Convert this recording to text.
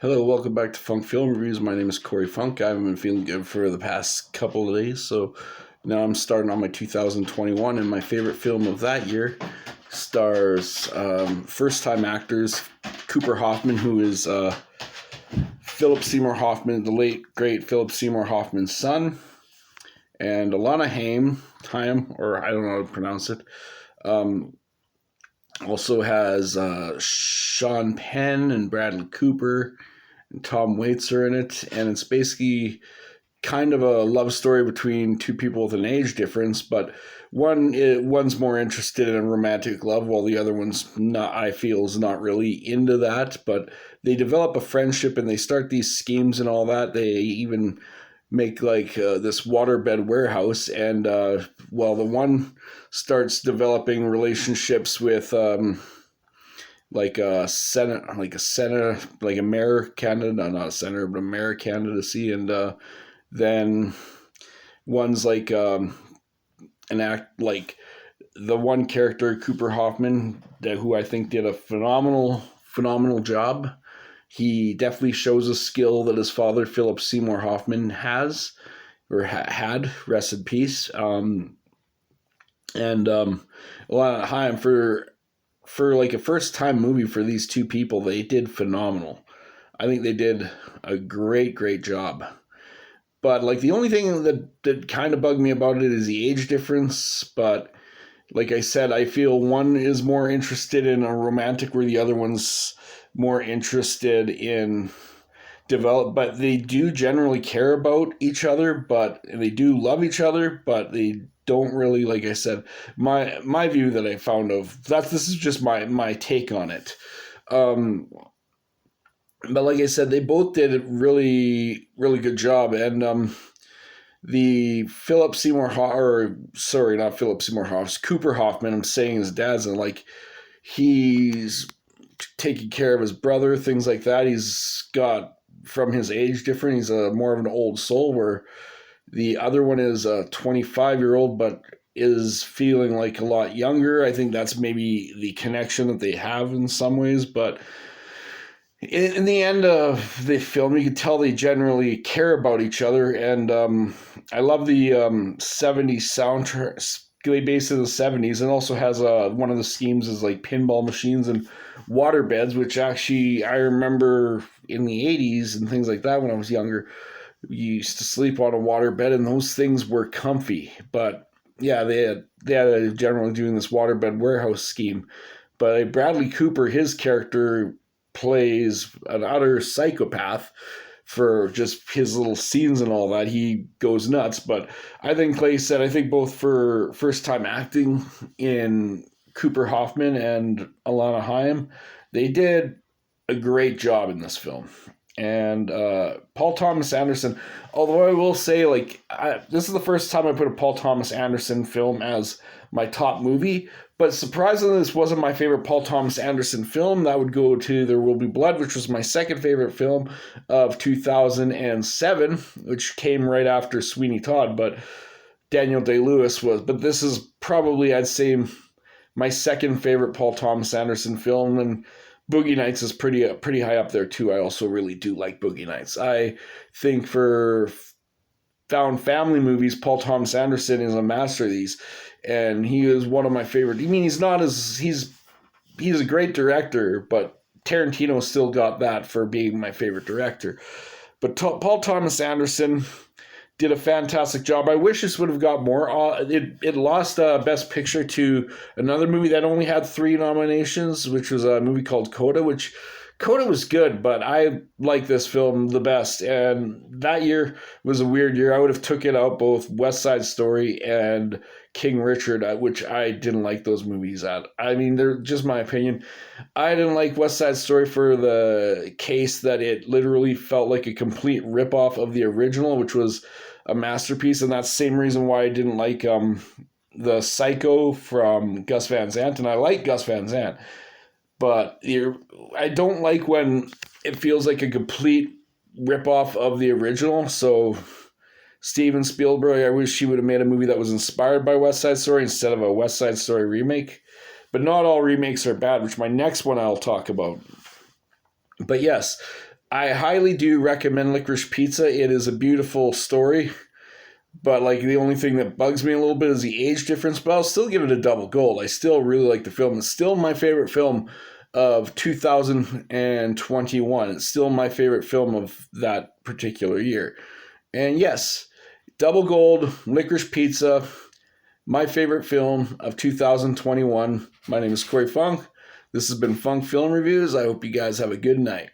Hello, welcome back to Funk Film Reviews. My name is Corey Funk. I haven't been feeling good for the past couple of days, so now I'm starting on my 2021, and my favorite film of that year stars first-time actors Cooper Hoffman, who is Philip Seymour Hoffman, the late great Philip Seymour Hoffman's son, and Alana Haim, or I don't know how to pronounce it. Um, Also has Sean Penn and Bradley Cooper and Tom Waits are in it, and it's basically kind of a love story between two people with an age difference, but one's more interested in romantic love, while the other one's not. I feel is not really into that. But they develop a friendship and they start these schemes and all that. They even make this waterbed warehouse, and the one starts developing relationships with like a mayor candidate, no, not a senator, but a mayor candidacy, and then one's an act like the one character Cooper Hoffman, who I think did a phenomenal job. He definitely shows a skill that his father Philip Seymour Hoffman has or had. Rest in peace. And a lot of time for like a first time movie for these two people, they did phenomenal. I think they did a great job. But like the only thing that kind of bugged me about it is the age difference. But like I said, I feel one is more interested in a romantic, where the other one's more interested in develop. But they do generally care about each other, but and they do love each other, but they don't really, like I said, my view that I found of that. This is just my take on it. But like I said, they both did a really good job, and the Philip Seymour or sorry, not Philip Seymour Hoffman, Cooper Hoffman. I'm saying his dad's, and like he's taking care of his brother, things like that. He's got from his age different. He's a more of an old soul, where the other one is a 25-year-old, but is feeling like a lot younger. I think that's maybe the connection that they have in some ways, but in the end of the film, you can tell they generally care about each other, and I love the 70s soundtrack. They base it in the 70s, and also has one of the schemes is like pinball machines and water beds, which actually I remember in the 80s and things like that when I was younger. You used to sleep on a water bed, and those things were comfy. But yeah, they had generally doing this waterbed warehouse scheme. But Bradley Cooper, his character plays an utter psychopath for just his little scenes and all that. He goes nuts. But I think Clay said, I think both for first time acting in Cooper Hoffman and Alana Haim, they did a great job in this film. And Paul Thomas Anderson, although I will say, this is the first time I put a Paul Thomas Anderson film as my top movie, but surprisingly, this wasn't my favorite Paul Thomas Anderson film. That would go to There Will Be Blood, which was my second favorite film of 2007, which came right after Sweeney Todd, but Daniel Day-Lewis was. But this is probably, I'd say, my second favorite Paul Thomas Anderson film, and Boogie Nights is pretty high up there too. I also really do like Boogie Nights. I think for found family movies, Paul Thomas Anderson is a master of these, and he is one of my favorite. I mean, he's a great director, but Tarantino still got that for being my favorite director. But Paul Thomas Anderson did a fantastic job. I wish this would have got more. It lost Best Picture to another movie that only had 3 nominations, which was a movie called Coda, which Coda was good, but I like this film the best. And that year was a weird year. I would have took it out both West Side Story and King Richard, which I didn't like those movies at. I mean, they're just my opinion. I didn't like West Side Story for the case that it literally felt like a complete ripoff of the original, which was a masterpiece, and that's the same reason why I didn't like the Psycho from Gus Van Sant, and I like Gus Van Sant, but I don't like when it feels like a complete ripoff of the original. So Steven Spielberg, I wish he would have made a movie that was inspired by West Side Story instead of a West Side Story remake. But not all remakes are bad, which my next one I'll talk about. But yes, I highly do recommend Licorice Pizza. It is a beautiful story, but like the only thing that bugs me a little bit is the age difference. But I'll still give it a double gold. I still really like the film. It's still my favorite film of 2021. It's still my favorite film of that particular year. And yes, double gold, Licorice Pizza, my favorite film of 2021. My name is Corey Funk. This has been Funk Film Reviews. I hope you guys have a good night.